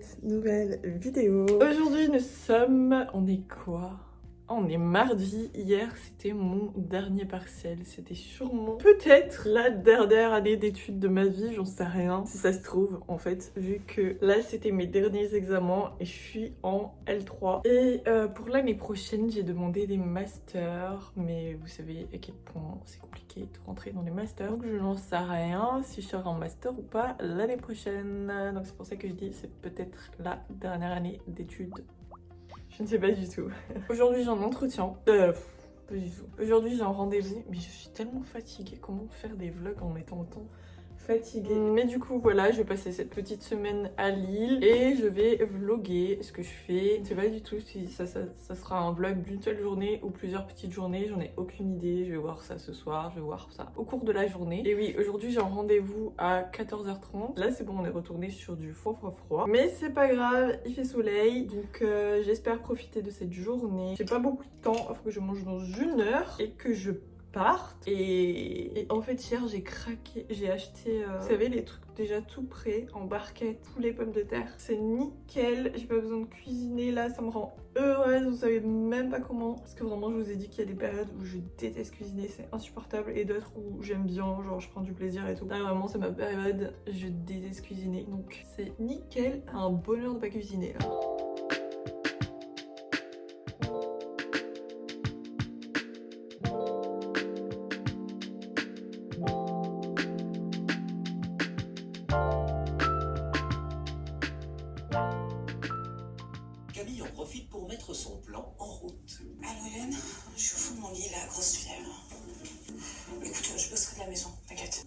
cette nouvelle vidéo. Aujourd'hui on est quoi? On est mardi. Hier c'était mon dernier partiel, c'était sûrement peut-être la dernière année d'études de ma vie, j'en sais rien si ça se trouve en fait, vu que là c'était mes derniers examens et je suis en L3 et pour l'année prochaine j'ai demandé des masters, mais vous savez à quel point c'est compliqué de rentrer dans les masters, donc je n'en sais rien si je serai en master ou pas l'année prochaine, donc c'est pour ça que je dis c'est peut-être la dernière année d'études. Je ne sais pas du tout. Aujourd'hui j'ai un entretien. Pas du tout. Aujourd'hui j'ai un rendez-vous. Mais je suis tellement fatiguée. Comment faire des vlogs en étant autant fatiguée? Mais du coup voilà, je vais passer cette petite semaine à Lille et je vais vlogger ce que je fais. Je ne sais pas du tout si ça sera un vlog d'une seule journée ou plusieurs petites journées. J'en ai aucune idée. Je vais voir ça ce soir. Je vais voir ça au cours de la journée. Et oui, aujourd'hui j'ai un rendez-vous à 14h30. Là c'est bon, on est retourné sur du froid. Mais c'est pas grave, il fait soleil. Donc j'espère profiter de cette journée. J'ai pas beaucoup de temps. Il faut que je mange dans 1 heure et que je parte. Et en fait hier j'ai craqué, j'ai acheté vous savez les trucs déjà tout prêts en barquette, tous les pommes de terre, c'est nickel, j'ai pas besoin de cuisiner, là ça me rend heureuse, vous savez même pas comment, parce que vraiment je vous ai dit qu'il y a des périodes où je déteste cuisiner, c'est insupportable, et d'autres où j'aime bien, genre je prends du plaisir et tout. Là vraiment c'est ma période, je déteste cuisiner, donc c'est nickel, un bonheur de pas cuisiner là. Camille en profite pour mettre son plan en route. Allô Hélène, je suis au fond de mon lit, la grosse fièvre. Écoute, je bosserai de la maison, t'inquiète.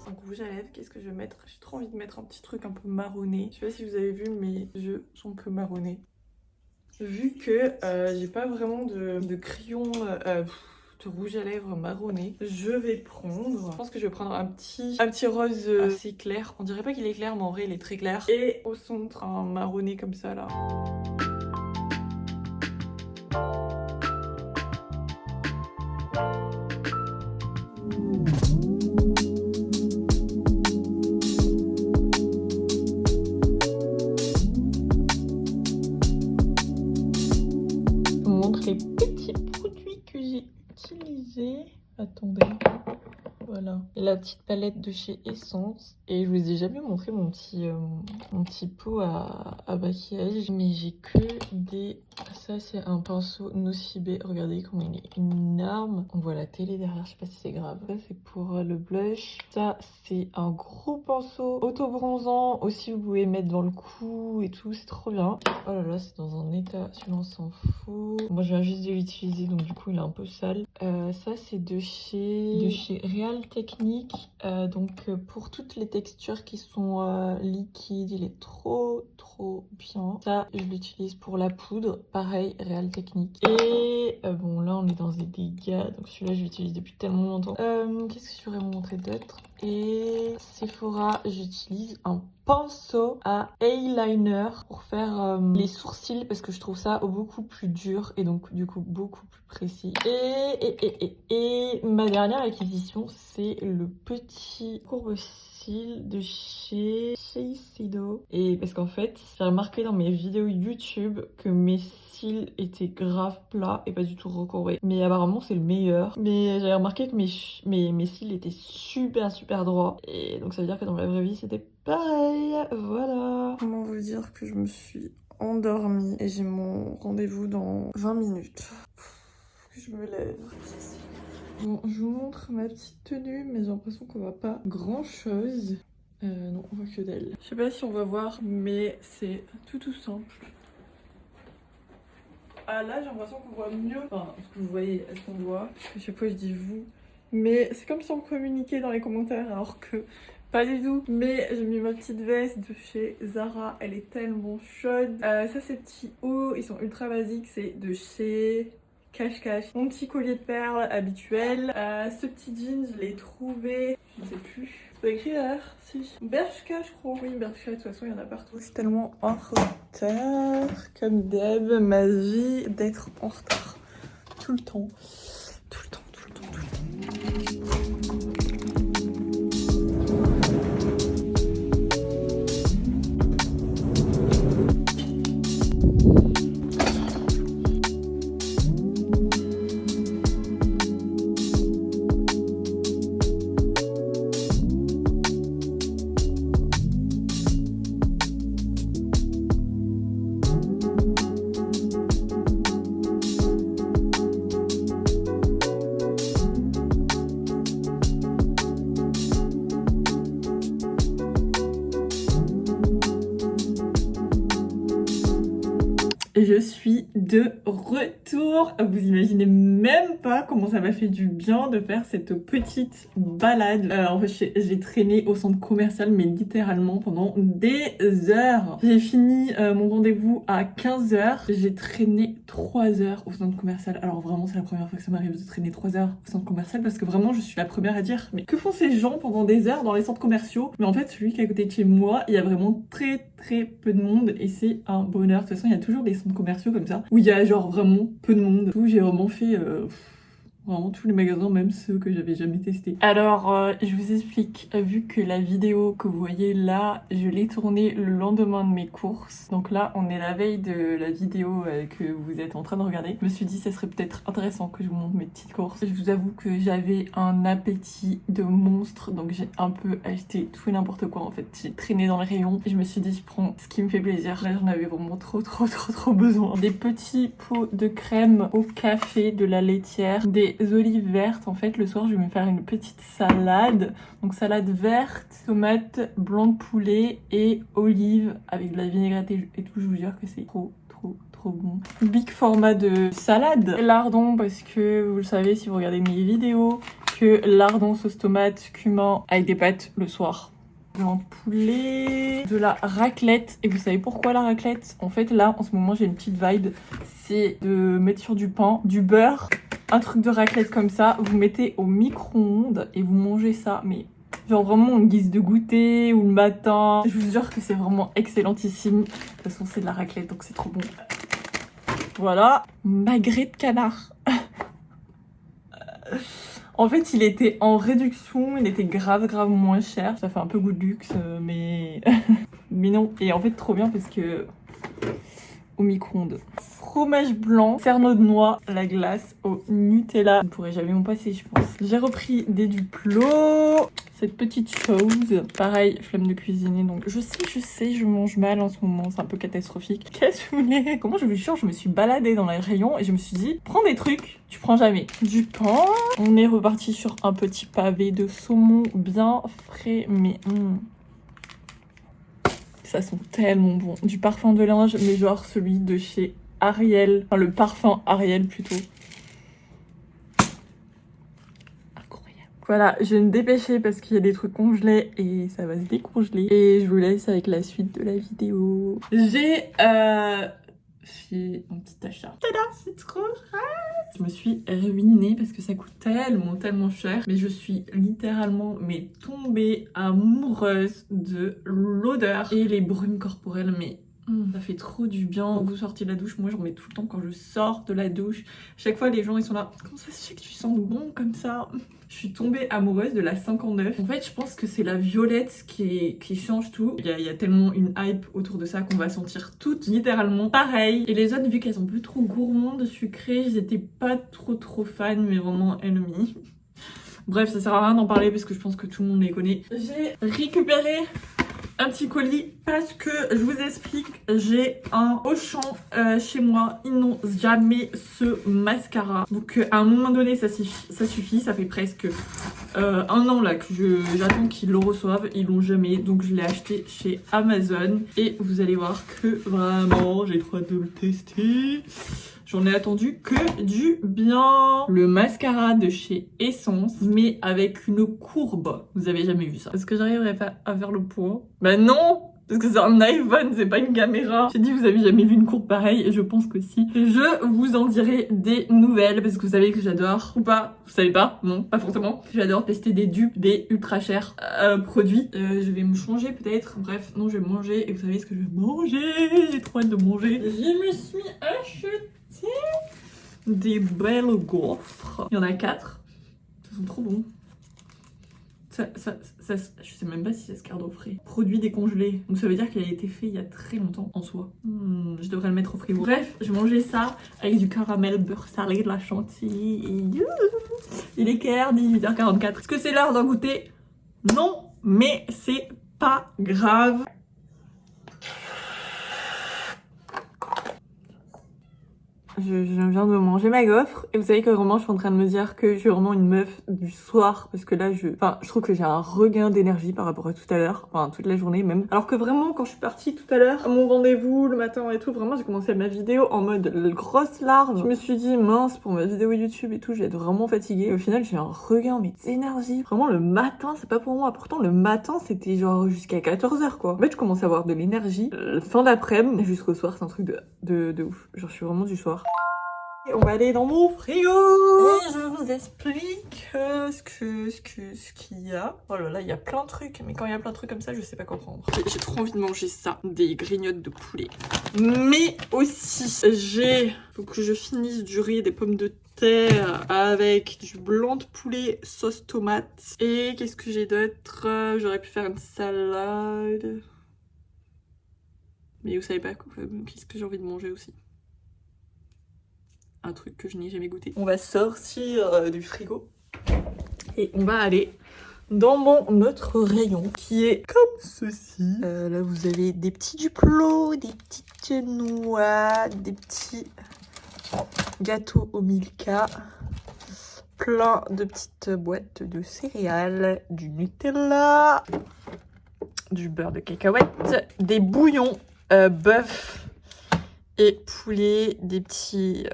Donc rouge à lèvres, qu'est-ce que je vais mettre? J'ai trop envie de mettre un petit truc un peu marronné. Je sais pas si vous avez vu, mes yeux sont un peu marronnés. Vu que j'ai pas vraiment de crayon de rouge à lèvres marronné, je vais prendre, je pense que je vais prendre un petit rose assez clair. On dirait pas qu'il est clair, mais en vrai il est très clair. Et au centre un marronné comme ça là. Je vous montre les petits produits que j'ai utilisés. Attendez. Voilà. Et la petite palette de chez Essence. Et je vous ai jamais montré mon petit pot à maquillage. Mais j'ai que des... Ça, c'est un pinceau Nocibé. Regardez comment il est énorme. On voit la télé derrière, je sais pas si c'est grave. Ça, c'est pour le blush. Ça, c'est un gros pinceau auto-bronzant. Aussi, vous pouvez mettre dans le cou et tout. C'est trop bien. Oh là là, c'est dans un état. Celui-là, on s'en fout. Moi, je viens juste de l'utiliser, donc du coup, il est un peu sale. Ça, c'est de chez Real Technique. Donc, pour toutes les textures qui sont liquides, il est trop bien. Ça, je l'utilise pour la poudre. Pareil, Real Technique. Et bon, là, on est dans des dégâts. Donc, celui-là, je l'utilise depuis tellement longtemps. Qu'est-ce que je pourrais vous montrer d'autre? Et Sephora, j'utilise un pinceau à eyeliner pour faire les sourcils parce que je trouve ça beaucoup plus dur et donc du coup beaucoup plus précis. Et ma dernière acquisition, c'est le petit courbe-cils de chez Shiseido. Et parce qu'en fait, j'ai remarqué dans mes vidéos YouTube que mes cils étaient grave plats et pas du tout recourbés. Mais apparemment, c'est le meilleur. Mais j'ai remarqué que mes cils étaient super droits. Et donc ça veut dire que dans la vraie vie, c'était pareil. Voilà. Comment vous dire que je me suis endormie et j'ai mon rendez-vous dans 20 minutes. Je me lève. Bon, je vous montre ma petite tenue, mais j'ai l'impression qu'on voit pas grand chose. Non, on voit que d'elle. Je sais pas si on va voir, mais c'est tout simple. Ah là, j'ai l'impression qu'on voit mieux. Enfin, est-ce que vous voyez, est-ce qu'on voit? Parce que chaque fois je dis vous. Mais c'est comme si on communiquait dans les commentaires, alors que pas du tout. Mais j'ai mis ma petite veste de chez Zara, elle est tellement chaude. Ça, ces petits hauts, ils sont ultra basiques, c'est de chez Cache. Mon petit collier de perles habituel. Ce petit jean, je l'ai trouvé, je ne sais plus. C'est pas écrit derrière, si. Bershka, je crois. Oui, Bershka, de toute façon, il y en a partout. Je suis tellement en retard. Comme d'hab, ma vie d'être en retard. Tout le temps. suis de retour. Vous imaginez même pas comment ça m'a fait du bien de faire cette petite balade. En fait, j'ai traîné au centre commercial, mais littéralement pendant des heures. J'ai fini mon rendez-vous à 15h. J'ai traîné 3 heures au centre commercial. Alors vraiment, c'est la première fois que ça m'arrive de traîner 3 heures au centre commercial parce que vraiment, je suis la première à dire mais que font ces gens pendant des heures dans les centres commerciaux? Mais en fait, celui qui est à côté de chez moi, il y a vraiment très peu de monde et c'est un bonheur. De toute façon, il y a toujours des centres commerciaux comme ça où il y a genre vraiment peu de monde. J'ai vraiment fait vraiment tous les magasins, même ceux que j'avais jamais testés. Alors, je vous explique, vu que la vidéo que vous voyez là, je l'ai tournée le lendemain de mes courses. Donc là, on est la veille de la vidéo que vous êtes en train de regarder. Je me suis dit, ça serait peut-être intéressant que je vous montre mes petites courses. Je vous avoue que j'avais un appétit de monstre, donc j'ai un peu acheté tout et n'importe quoi en fait. J'ai traîné dans les rayons et je me suis dit, je prends ce qui me fait plaisir. Là, j'en avais vraiment trop besoin. Des petits pots de crème au café, de la laitière, des olives vertes. En fait, le soir, je vais me faire une petite salade. Donc salade verte, tomate, blanc de poulet et olives avec de la vinaigrette et tout. Je vous jure que c'est trop bon. Big format de salade. Lardon, parce que vous le savez si vous regardez mes vidéos, que lardon, sauce tomate, cumin avec des pâtes le soir. Blanc de poulet, de la raclette. Et vous savez pourquoi la raclette? En fait, là, en ce moment, j'ai une petite vibe. C'est de mettre sur du pain, du beurre, un truc de raclette comme ça. Vous mettez au micro-ondes et vous mangez ça, mais genre vraiment en guise de goûter ou le matin. Je vous jure que c'est vraiment excellentissime. De toute façon, c'est de la raclette, donc c'est trop bon. Voilà, magret de canard. En fait, il était en réduction, il était grave moins cher. Ça fait un peu goût de luxe, mais... mais non. Et en fait, trop bien parce que... au micro-ondes. Fromage blanc, cerneau de noix, la glace au Nutella. Je ne pourrais jamais m'en passer, je pense. J'ai repris des Duplo. Cette petite chose. Pareil, flemme de cuisiner, donc je sais, je mange mal en ce moment, c'est un peu catastrophique. Qu'est-ce que vous voulez? Comment je vous jure, je me suis baladée dans les rayons et je me suis dit, prends des trucs, tu prends jamais. Du pain. On est reparti sur un petit pavé de saumon bien frais, mais... ça sent tellement bon. Du parfum de linge, mais genre celui de chez Ariel. Enfin, le parfum Ariel plutôt. Incroyable. Voilà, je vais me dépêcher parce qu'il y a des trucs congelés et ça va se décongeler. Et je vous laisse avec la suite de la vidéo. J'ai fait un petit achat. Tada, c'est trop rare. Je me suis ruinée parce que ça coûte tellement cher. Mais je suis littéralement tombée amoureuse de l'odeur et les brumes corporelles. Mais ça fait trop du bien. Vous sortez de la douche, moi j'en mets tout le temps quand je sors de la douche. Chaque fois les gens ils sont là, comment ça se fait que tu sens bon comme ça? Je suis tombée amoureuse de la 59. En fait je pense que c'est la violette qui change tout. Il y a tellement une hype autour de ça qu'on va sentir toutes littéralement pareil. Et les autres, vu qu'elles sont plus trop gourmandes, sucrées, j'étais pas trop fan, mais vraiment ennemie. Bref, ça sert à rien d'en parler parce que je pense que tout le monde les connaît. J'ai récupéré un petit colis parce que je vous explique, j'ai un Auchan chez moi, ils n'ont jamais ce mascara, donc à un moment donné ça suffit, ça fait presque 1 an là que j'attends qu'ils le reçoivent, ils l'ont jamais, donc je l'ai acheté chez Amazon et vous allez voir que vraiment j'ai trop hâte de le tester. J'en ai attendu que du bien. Le mascara de chez Essence, mais avec une courbe. Vous avez jamais vu ça? Est-ce que j'arriverai pas à faire le point? Bah non! Parce que c'est un iPhone, c'est pas une caméra. J'ai dit, vous avez jamais vu une courbe pareille, et je pense que si. Je vous en dirai des nouvelles, parce que vous savez que j'adore, ou pas, vous savez pas, non, pas forcément. J'adore tester des dupes, des ultra chers produits. Je vais me changer peut-être, bref, non, je vais manger, et vous savez ce que je vais manger? J'ai trop hâte de manger. Je me suis acheté des belles gaufres. Il y en a 4. Ça sent trop bon. Je sais même pas si ça se garde au frais. Produit décongelé. Donc ça veut dire qu'il a été fait il y a très longtemps en soi. Je devrais le mettre au frigo. Bref, je mangeais ça avec du caramel beurre salé, de la chantilly. Et... il est quelle heure? 18h44. Est-ce que c'est l'heure d'en goûter? Non, mais c'est pas grave. je viens de manger ma gaufre et vous savez que vraiment je suis en train de me dire que je suis vraiment une meuf du soir parce que là je trouve que j'ai un regain d'énergie par rapport à tout à l'heure, enfin toute la journée même. Alors que vraiment quand je suis partie tout à l'heure à mon rendez-vous le matin et tout, vraiment j'ai commencé ma vidéo en mode grosse larme. Je me suis dit mince pour ma vidéo YouTube et tout, je vais être vraiment fatiguée. Et au final j'ai un regain mais d'énergie. Vraiment le matin c'est pas pour moi. Pourtant le matin c'était genre jusqu'à 14h quoi. En fait je commence à avoir de l'énergie fin d'après-midi jusqu'au soir, c'est un truc de ouf. Genre je suis vraiment du soir. Et on va aller dans mon frigo et je vous explique ce qu'il y a. Oh là là, il y a plein de trucs, mais quand il y a plein de trucs comme ça, je sais pas quoi prendre. J'ai trop envie de manger ça, des grignottes de poulet. Mais aussi, faut que je finisse du riz et des pommes de terre avec du blanc de poulet sauce tomate. Et qu'est-ce que j'ai d'autre? J'aurais pu faire une salade. Mais vous savez pas qu'est-ce que j'ai envie de manger aussi? Un truc que je n'ai jamais goûté. On va sortir du frigo et on va aller dans mon autre rayon qui est comme ceci. Là vous avez des petits Duplo, des petites noix, des petits gâteaux au Milka, plein de petites boîtes de céréales, du Nutella, du beurre de cacahuète, des bouillons bœuf et poulet, des petits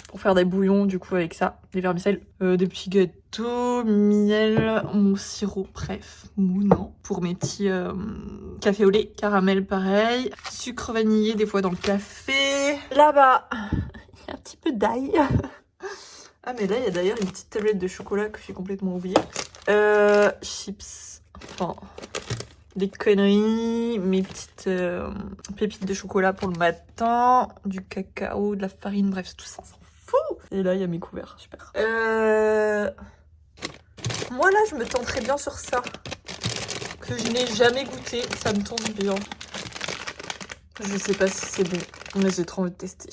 pour faire des bouillons du coup avec ça, des vermicelles, des petits gâteaux, miel, mon sirop, bref, mounon pour mes petits café au lait, caramel pareil, sucre vanillé des fois dans le café. Là-bas, il y a un petit peu d'ail. Ah mais là il y a d'ailleurs une petite tablette de chocolat que j'ai complètement oubliée. Chips, enfin des conneries, mes petites pépites de chocolat pour le matin, du cacao, de la farine, bref, tout ça, on s'en fout. Et là, il y a mes couverts, super. Moi, là, je me tenterais bien sur ça, que je n'ai jamais goûté, ça me tente bien. Je sais pas si c'est bon, mais j'ai trop envie de tester.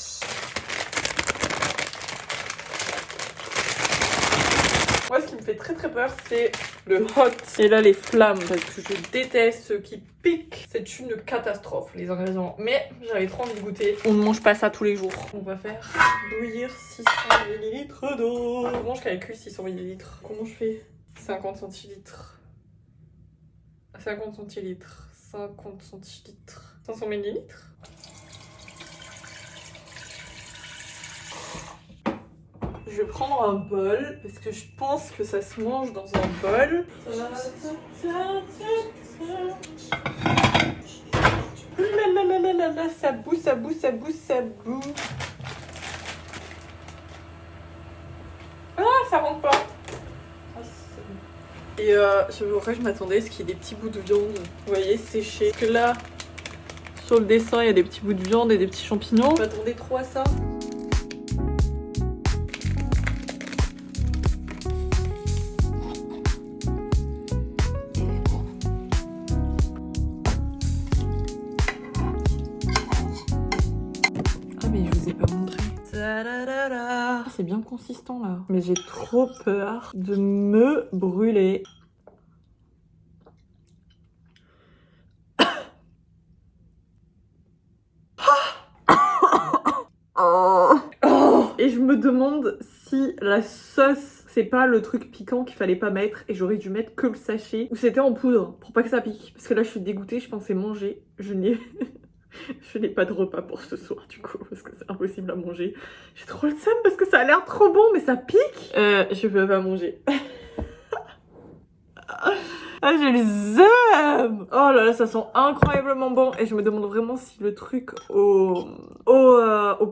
Moi, ce qui me fait très très peur, c'est le hot. Et là, les flammes, parce que je déteste ceux qui piquent. C'est une catastrophe, les ingrédients. Mais j'avais trop envie de goûter. On ne mange pas ça tous les jours. On va faire bouillir 600 ml d'eau. Comment je calcule 600 ml? Comment je fais? 50 centilitres. 50 centilitres. 50 centilitres. 500 ml. Je vais prendre un bol parce que je pense que ça se mange dans un bol. Ça boue, ça boue, ça boue, ça boue. Ah, ça rentre pas. Ah, c'est bon. Et je m'attendais à ce qu'il y ait des petits bouts de viande, vous voyez, séchés. Parce que là, sur le dessin, il y a des petits bouts de viande et des petits champignons. Je m'attendais trop à ça. C'est bien consistant là. Mais j'ai trop peur de me brûler. Et je me demande si la sauce, c'est pas le truc piquant qu'il fallait pas mettre et j'aurais dû mettre que le sachet ou c'était en poudre pour pas que ça pique. Parce que là je suis dégoûtée, je pensais manger. Je n'ai pas de repas pour ce soir du coup parce que c'est impossible à manger. J'ai trop le seum parce que ça a l'air trop bon mais ça pique. Je peux pas manger. Ah, j'ai le seum. Oh là là, ça sent incroyablement bon et je me demande vraiment si le truc au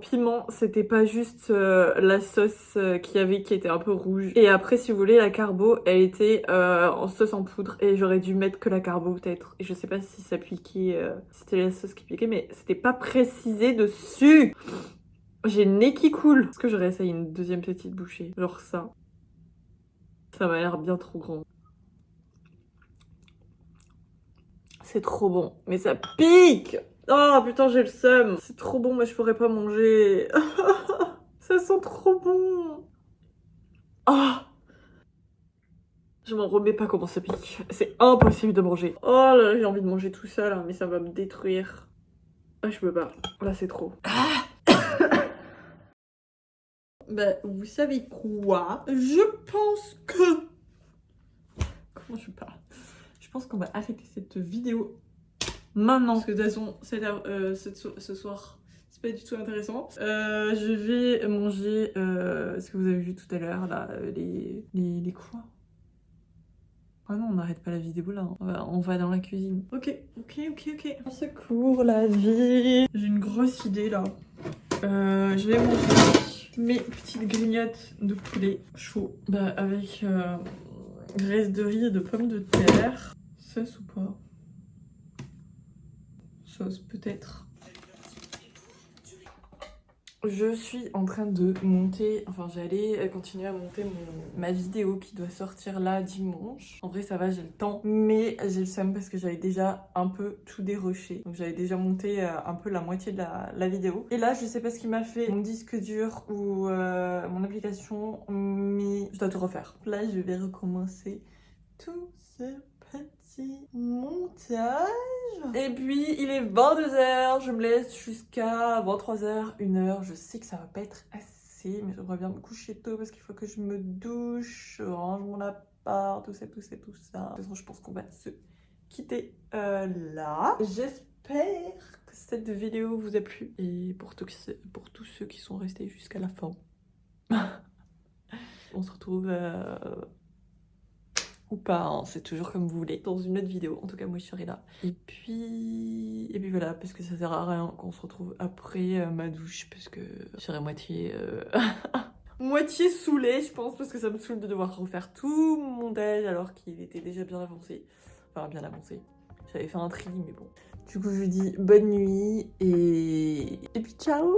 piment, c'était pas juste la sauce qu'il y avait qui était un peu rouge. Et après, si vous voulez, la carbo, elle était en sauce en poudre et j'aurais dû mettre que la carbo peut-être. Et je sais pas si ça piquait, c'était la sauce qui piquait, mais c'était pas précisé dessus. J'ai le nez qui coule. Est-ce que j'aurais essayé une deuxième petite bouchée? Genre ça. Ça m'a l'air bien trop grand. C'est trop bon, mais ça pique. Oh putain, j'ai le seum. C'est trop bon, mais je pourrais pas manger. Ça sent trop bon. Oh, je m'en remets pas comment ça pique. C'est impossible de manger. Oh là là, j'ai envie de manger tout ça là, mais ça va me détruire. Ah, je peux pas. Là, c'est trop. Bah, vous savez quoi? Je pense que... Comment je parle? Je pense qu'on va arrêter cette vidéo maintenant. Parce que de toute façon, ce soir, c'est pas du tout intéressant. Je vais manger ce que vous avez vu tout à l'heure, là, les quoi? Ah non, on n'arrête pas la vidéo là. On va dans la cuisine. Ok. Au secours, la vie. J'ai une grosse idée là. Je vais manger mes petites grignottes de poulet chaud. Bah, avec graisse de riz et de pommes de terre. Sauce ou pas? Sauce peut-être. Je suis en train de monter, enfin j'allais continuer à monter ma vidéo qui doit sortir là dimanche. En vrai ça va, j'ai le temps, mais j'ai le seum parce que j'avais déjà un peu tout déroché. Donc j'avais déjà monté un peu la moitié de la vidéo. Et là je sais pas ce qui m'a fait mon disque dur ou mon application, mais je dois tout refaire. Là je vais recommencer tout ce petit montage. Et puis il est 22h, je me laisse jusqu'à 23h, 1h. Je sais que ça va pas être assez, mais j'aimerais bien me coucher tôt parce qu'il faut que je me douche, je range mon appart, tout ça. De toute façon, je pense qu'on va se quitter là. J'espère que cette vidéo vous a plu et pour tous ceux qui sont restés jusqu'à la fin. On se retrouve... ou pas, hein, c'est toujours comme vous voulez, dans une autre vidéo. En tout cas, moi, je serai là. Et puis voilà, parce que ça sert à rien qu'on se retrouve après ma douche, parce que je serai moitié... moitié saoulée, je pense, parce que ça me saoule de devoir refaire tout mon montage alors qu'il était déjà bien avancé. Enfin, bien avancé. J'avais fait un tri, mais bon. Du coup, je vous dis bonne nuit et puis ciao!